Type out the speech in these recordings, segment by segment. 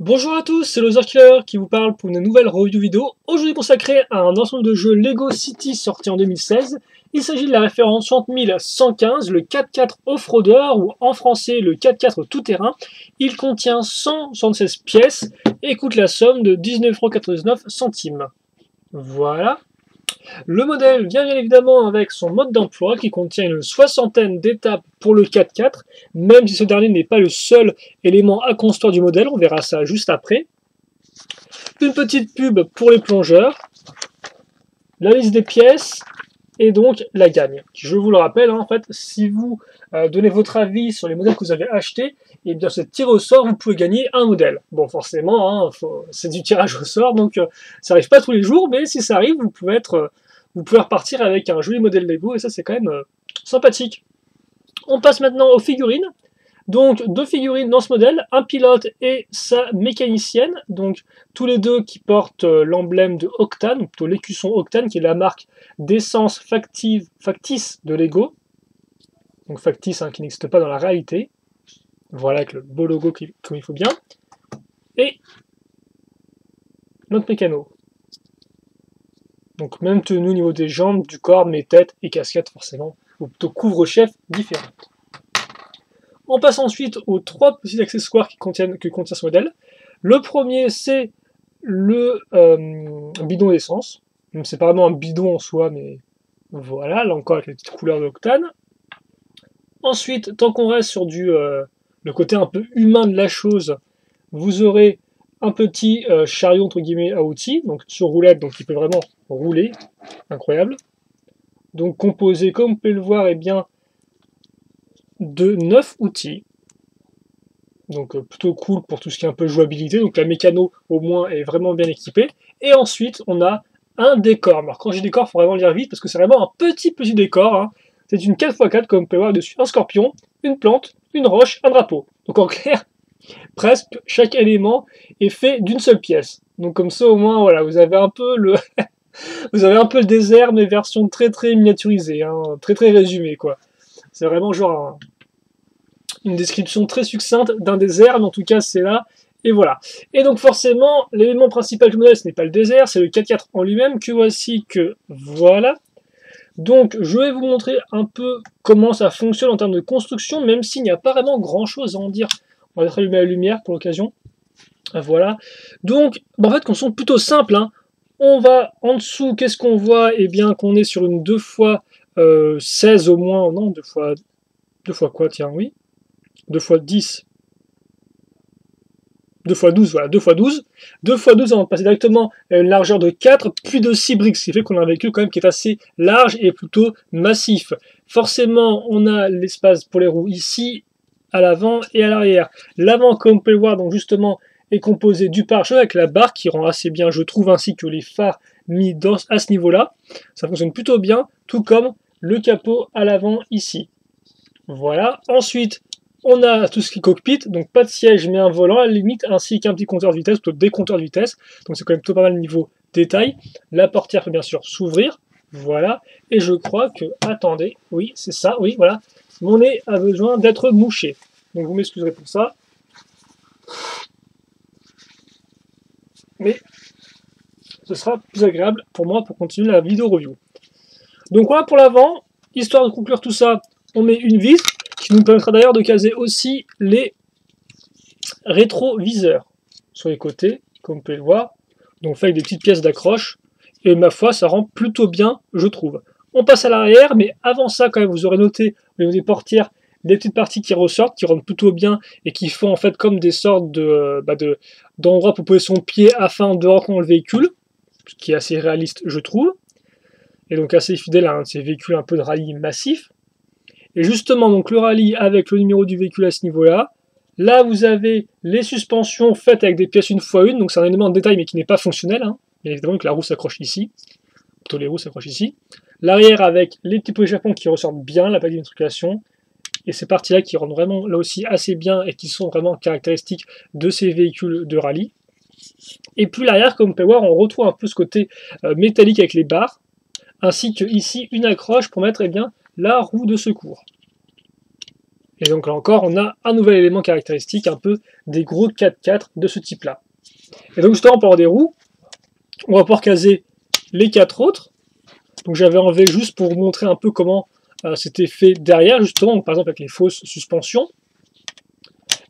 Bonjour à tous, c'est Loserkiller qui vous parle pour une nouvelle review vidéo, aujourd'hui consacrée à un ensemble de jeux Lego City sorti en 2016. Il s'agit de la référence 60115, le 4x4 Off-Roader, ou en français le 4x4 tout-terrain. Il contient 176 pièces et coûte la somme de 19,99 €. Voilà. Le modèle vient bien évidemment avec son mode d'emploi qui contient une soixantaine d'étapes pour le 4x4, même si ce dernier n'est pas le seul élément à construire du modèle, on verra ça juste après. Une petite pub pour les plongeurs, la liste des pièces et donc la gagne. Je vous le rappelle, en fait, si vous donnez votre avis sur les modèles que vous avez achetés, et bien c'est tiré au sort, vous pouvez gagner un modèle. Bon, forcément, hein, c'est du tirage au sort, donc ça n'arrive pas tous les jours, mais si ça arrive, vous pouvez repartir avec un joli modèle Lego, et ça c'est quand même sympathique. On passe maintenant aux figurines. Donc deux figurines dans ce modèle, un pilote et sa mécanicienne, donc tous les deux qui portent l'emblème de Octane, ou plutôt l'écusson Octane, qui est la marque d'essence factice de Lego. Donc factice, hein, qui n'existe pas dans la réalité. Voilà, avec le beau logo comme il faut bien. Et notre mécano. Donc même tenue au niveau des jambes, du corps, mais tête et casquette forcément, ou plutôt couvre-chef différentes. On passe ensuite aux trois petits accessoires que contient ce modèle. Le premier, c'est le bidon d'essence. C'est pas vraiment un bidon en soi, mais voilà, là encore avec les petites couleurs d'octane. Ensuite, tant qu'on reste sur le côté un peu humain de la chose, vous aurez un petit chariot entre guillemets à outils, donc sur roulette, donc il peut vraiment rouler, incroyable. Donc composé, comme vous pouvez le voir, bien, de 9 outils. Donc plutôt cool pour tout ce qui est un peu jouabilité. Donc la mécano au moins est vraiment bien équipée. Et ensuite on a un décor. Alors quand j'ai décor, il faut vraiment le dire vite parce que c'est vraiment un petit décor. Hein. C'est une 4x4 comme vous pouvez voir dessus. Un scorpion, une plante, une roche, un drapeau. Donc en clair, presque chaque élément est fait d'une seule pièce. Donc comme ça au moins voilà, vous avez un peu le vous avez un peu le désert mais version très miniaturisée, hein, très résumée quoi. C'est vraiment genre une description très succincte d'un désert, mais en tout cas c'est là, et voilà. Et donc forcément, l'élément principal du modèle, ce n'est pas le désert, c'est le 4x4 en lui-même, que voici que voilà. Donc je vais vous montrer un peu comment ça fonctionne en termes de construction, même s'il n'y a pas vraiment grand-chose à en dire. On va peut-être allumer la lumière pour l'occasion. Voilà. Donc, en fait, construction plutôt simple, hein. On va en dessous, qu'est-ce qu'on voit? Eh bien qu'on est sur une 2x16 au moins, non, 2 fois quoi, tiens, oui. 2x10, 2x12, voilà, 2x12. 2x12, on va passer directement à une largeur de 4, puis de 6 briques, ce qui fait qu'on a un véhicule quand même qui est assez large et plutôt massif. Forcément, on a l'espace pour les roues ici, à l'avant et à l'arrière. L'avant, comme vous pouvez le voir, donc justement, est composé du pare-choc avec la barre qui rend assez bien, je trouve, ainsi que les phares mis à ce niveau-là. Ça fonctionne plutôt bien, tout comme le capot à l'avant ici. Voilà. Ensuite, on a tout ce qui est cockpit, donc pas de siège mais un volant à la limite, ainsi qu'un petit compteur de vitesse, plutôt des compteurs de vitesse, donc c'est quand même plutôt pas mal niveau détail. La portière peut bien sûr s'ouvrir, voilà, et je crois que, attendez, oui c'est ça, oui voilà, mon nez a besoin d'être mouché, donc vous m'excuserez pour ça, mais ce sera plus agréable pour moi pour continuer la vidéo review. Donc voilà pour l'avant, histoire de conclure tout ça, on met une vis, qui nous permettra d'ailleurs de caser aussi les rétroviseurs sur les côtés, comme vous pouvez le voir. Donc fait avec des petites pièces d'accroche, et ma foi, ça rend plutôt bien, je trouve. On passe à l'arrière, mais avant ça, quand même, vous aurez noté au niveau des portières des petites parties qui ressortent, qui rendent plutôt bien, et qui font en fait comme des sortes d'endroits pour poser son pied afin de rentrer le véhicule, ce qui est assez réaliste, je trouve, et donc assez fidèle à un de ces véhicules un peu de rallye massif. Et justement, donc le rallye avec le numéro du véhicule à ce niveau-là. Là, vous avez les suspensions faites avec des pièces 1x1, donc c'est un élément de détail mais qui n'est pas fonctionnel. Hein. Bien évidemment que la roue s'accroche ici, plutôt les roues s'accrochent ici. L'arrière avec les petits pots d'échappement qui ressortent bien, la plaque d'immatriculation. Et ces parties-là qui rendent vraiment là aussi assez bien et qui sont vraiment caractéristiques de ces véhicules de rallye. Et puis l'arrière, comme vous pouvez voir, on retrouve un peu ce côté métallique avec les barres, ainsi que ici une accroche pour mettre bien la roue de secours. Et donc là encore, on a un nouvel élément caractéristique, un peu des gros 4x4 de ce type-là. Et donc justement, pour avoir des roues, on va pouvoir caser les 4 autres. Donc j'avais enlevé juste pour vous montrer un peu comment c'était fait derrière, justement, par exemple avec les fausses suspensions.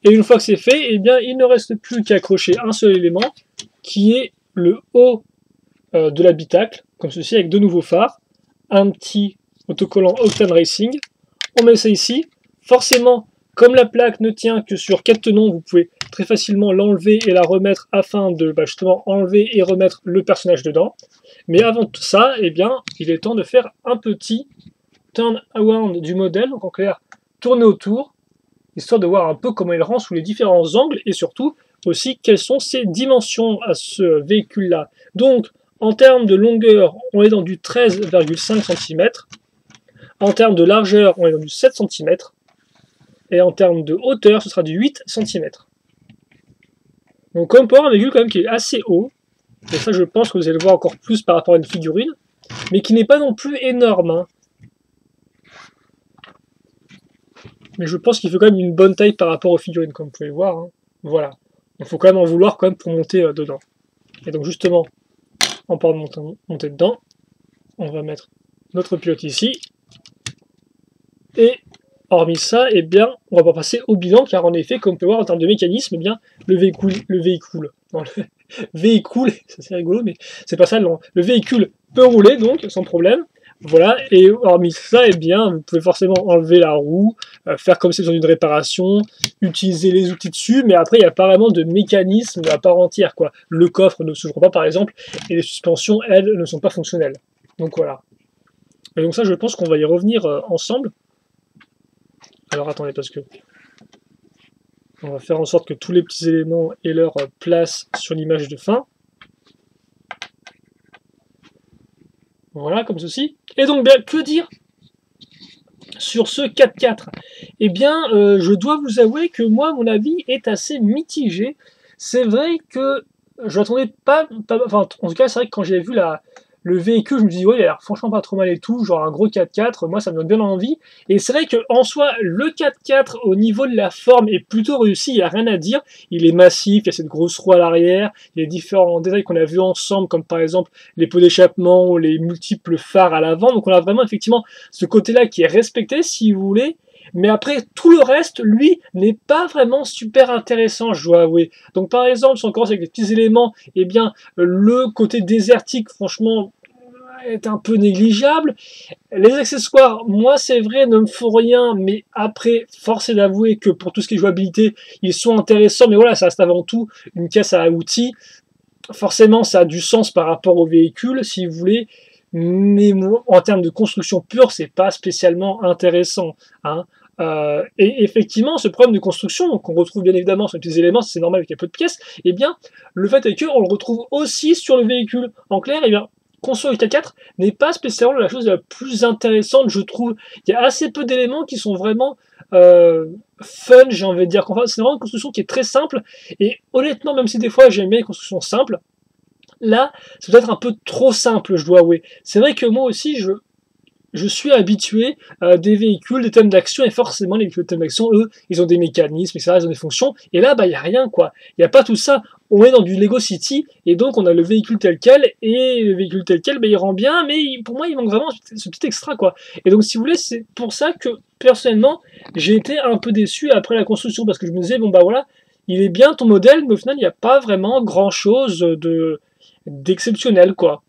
Et une fois que c'est fait, eh bien, il ne reste plus qu'à accrocher un seul élément, qui est le haut de l'habitacle, comme ceci, avec deux nouveaux phares, un petit autocollant Octane Racing. On met ça ici. Forcément, comme la plaque ne tient que sur 4 tenons, vous pouvez très facilement l'enlever et la remettre afin de justement enlever et remettre le personnage dedans. Mais avant tout ça, eh bien, il est temps de faire un petit turn around du modèle, donc en clair, tourner autour, histoire de voir un peu comment il rend sous les différents angles et surtout aussi quelles sont ses dimensions à ce véhicule-là. Donc, en termes de longueur, on est dans du 13,5 cm. En termes de largeur, on est dans du 7 cm. Et en termes de hauteur, ce sera du 8 cm. Donc, comme pour un véhicule quand même qui est assez haut, et ça je pense que vous allez le voir encore plus par rapport à une figurine, mais qui n'est pas non plus énorme, hein. Mais je pense qu'il fait quand même une bonne taille par rapport aux figurines, comme vous pouvez le voir, hein. Voilà. Il faut quand même en vouloir quand même pour monter dedans. Et donc justement, en parlant de monter dedans, on va mettre notre pilote ici. Et hormis ça, eh bien, on va pas passer au bilan, car en effet, comme on peut voir en termes de mécanisme, eh bien, le véhicule, c'est rigolo, mais c'est pas ça, non. Le véhicule peut rouler, donc, sans problème. Voilà, et hormis ça, eh bien, vous pouvez forcément enlever la roue, faire comme si c'était une réparation, utiliser les outils dessus, mais après, il n'y a pas vraiment de mécanisme à part entière, quoi. Le coffre ne s'ouvre pas, par exemple, et les suspensions, elles, ne sont pas fonctionnelles. Donc voilà. Et donc ça, je pense qu'on va y revenir ensemble. Alors attendez, parce que on va faire en sorte que tous les petits éléments aient leur place sur l'image de fin. Voilà, comme ceci. Et donc, bien, que dire sur ce 4x4? Eh bien, je dois vous avouer que moi, mon avis est assez mitigé. C'est vrai que je n'attendais pas, enfin, en tout cas, c'est vrai que quand j'ai vu le véhicule, je me dis, ouais, il a l'air franchement pas trop mal et tout, genre un gros 4x4, moi ça me donne bien envie. Et c'est vrai qu'en soi, le 4x4 au niveau de la forme est plutôt réussi, il n'y a rien à dire. Il est massif, il y a cette grosse roue à l'arrière, il y a différents détails qu'on a vus ensemble, comme par exemple les pots d'échappement ou les multiples phares à l'avant. Donc on a vraiment effectivement ce côté-là qui est respecté, si vous voulez. Mais après, tout le reste, lui, n'est pas vraiment super intéressant, je dois avouer. Donc par exemple, si on commence avec les petits éléments, eh bien, le côté désertique, franchement, est un peu négligeable. Les accessoires, moi, c'est vrai, ne me font rien, mais après, force est d'avouer que pour tout ce qui est jouabilité, ils sont intéressants, mais voilà, ça reste avant tout une caisse à outils. Forcément, ça a du sens par rapport au véhicule, si vous voulez, mais en termes de construction pure, c'est pas spécialement intéressant, hein. Et effectivement, ce problème de construction, qu'on retrouve bien évidemment sur les petits éléments, c'est normal avec un peu de pièces, eh bien, le fait est qu'on le retrouve aussi sur le véhicule. En clair, eh bien, construire le 4x4 n'est pas spécialement la chose la plus intéressante, je trouve. Il y a assez peu d'éléments qui sont vraiment fun, j'ai envie de dire. Enfin, c'est vraiment une construction qui est très simple, et honnêtement, même si des fois j'aime bien les constructions simples, là, c'est peut-être un peu trop simple, je dois avouer. C'est vrai que moi aussi, je suis habitué à des véhicules, des thèmes d'action, et forcément, les véhicules de thèmes d'action, eux, ils ont des mécanismes, etc., ils ont des fonctions, et là, bah, il n'y a rien, quoi. Il n'y a pas tout ça. On est dans du Lego City, et donc on a le véhicule tel quel, et le véhicule tel quel, bah, il rend bien, mais pour moi, il manque vraiment ce petit extra, quoi. Et donc, si vous voulez, c'est pour ça que, personnellement, j'ai été un peu déçu après la construction, parce que je me disais, bon, bah voilà, il est bien ton modèle, mais au final, il n'y a pas vraiment grand-chose d'exceptionnel, quoi.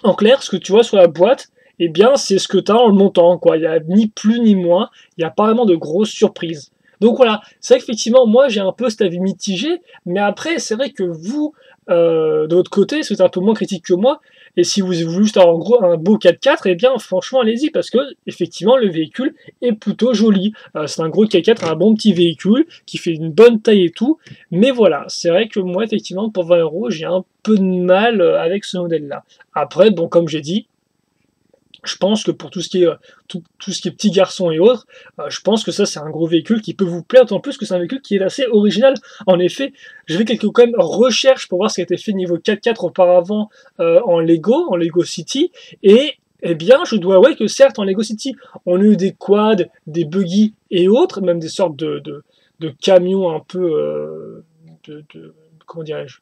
En clair, ce que tu vois sur la boîte, eh bien, c'est ce que tu as en le montant, quoi. Il n'y a ni plus ni moins, il n'y a pas vraiment de grosses surprises. Donc voilà, c'est vrai qu'effectivement, moi, j'ai un peu cet avis mitigé, mais après, c'est vrai que vous, de votre côté, c'est un peu moins critique que moi, et si vous voulez juste avoir en gros un beau 4x4, eh bien, franchement, allez-y, parce que, effectivement, le véhicule est plutôt joli. C'est un gros 4x4, un bon petit véhicule, qui fait une bonne taille et tout, mais voilà, c'est vrai que moi, effectivement, pour 20 €, j'ai un peu de mal avec ce modèle-là. Après, bon, comme j'ai dit, je pense que pour tout ce qui est tout ce qui est petit garçon et autres, je pense que ça c'est un gros véhicule qui peut vous plaire, d'autant plus que c'est un véhicule qui est assez original. En effet, j'ai fait quelques quand même recherches pour voir ce qui a été fait niveau 4x4 auparavant en Lego City, et eh bien, je dois avouer que certes, en Lego City, on a eu des quads, des buggy et autres, même des sortes de camions un peu, comment dirais-je,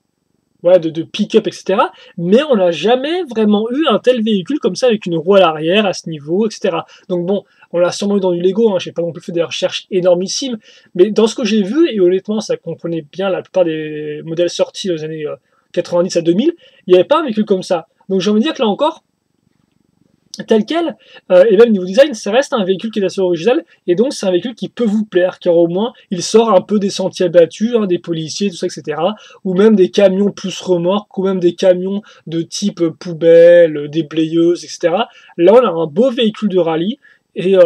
ouais, de pick-up, etc. Mais on n'a jamais vraiment eu un tel véhicule comme ça, avec une roue à l'arrière, à ce niveau, etc. Donc bon, on l'a sûrement eu dans du Lego, hein, je n'ai pas non plus fait des recherches énormissimes, mais dans ce que j'ai vu, et honnêtement, ça comprenait bien la plupart des modèles sortis aux années 90 à 2000, il n'y avait pas un véhicule comme ça. Donc j'ai envie de dire que là encore, tel quel, et même niveau design, ça reste un véhicule qui est assez original, et donc c'est un véhicule qui peut vous plaire, car au moins il sort un peu des sentiers battus, hein, des policiers, tout ça, etc., ou même des camions plus remorques, ou même des camions de type poubelle, déblayeuses, etc. Là on a un beau véhicule de rallye, et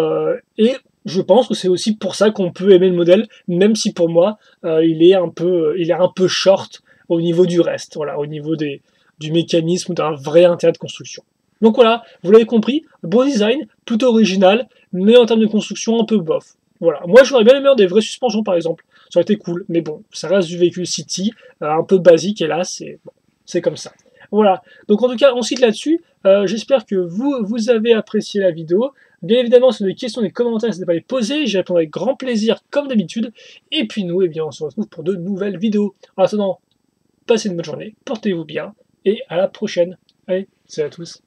je pense que c'est aussi pour ça qu'on peut aimer le modèle, même si pour moi il est un peu short au niveau du reste, voilà, au niveau du mécanisme, d'un vrai intérêt de construction. Donc voilà, vous l'avez compris, beau design, plutôt original, mais en termes de construction un peu bof. Voilà, moi j'aurais bien aimé des vraies suspensions par exemple, ça aurait été cool, mais bon, ça reste du véhicule City, un peu basique, et là c'est comme ça. Voilà, donc en tout cas on cite là-dessus, j'espère que vous avez apprécié la vidéo. Bien évidemment, si vous avez des questions, des commentaires, n'hésitez pas à les poser, j'y répondrai avec grand plaisir comme d'habitude. Et puis nous, eh bien, on se retrouve pour de nouvelles vidéos. En attendant, passez une bonne journée, portez-vous bien, et à la prochaine. Allez, salut à tous.